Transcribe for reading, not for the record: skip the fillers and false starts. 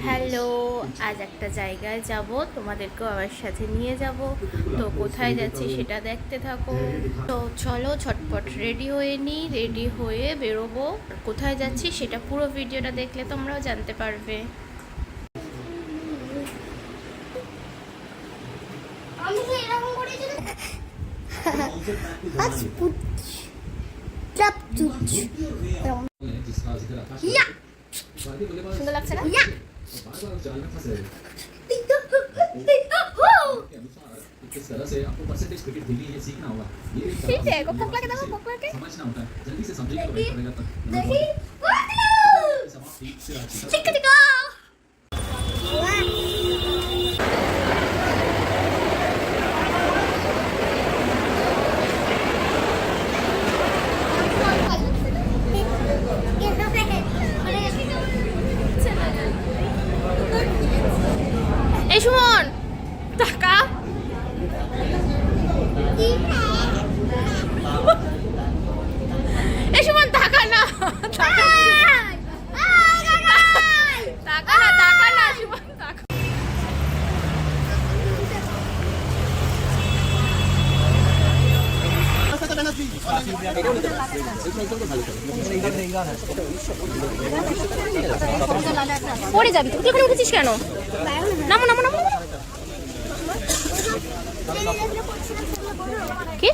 Hello, আজ একটা জায়গায় যাব, তোমাদেরকেও আমার সাথে নিয়ে যাব। তো কোথায় যাচ্ছি সেটা দেখতে থাকো। তো চলো ঝটপট রেডি হয়ে নিই, রেডি হয়ে বেরোবো। কোথায় যাচ্ছি সেটা পুরো ভিডিওটা দেখলে তোমরাও জানতে পারবে। সুন্দর লাগছে না? किस तरह से आपको परसेंटेज क्रिकेट खेलनी है सीखना होगा। ये ठीक है, को फोक लगा दो, फोक लगा के समझना होता है, जल्दी से समझिए तो बेहतर रहेगा। देखिए समाप्ति से ठीक है। এই সুমন টাকা এই সুমন টাকা না, টাকা না সুমন টাকা। পড়ে যাবি তুই, ওখানে উঠেছিস কেন? নামো নামো নামো। কি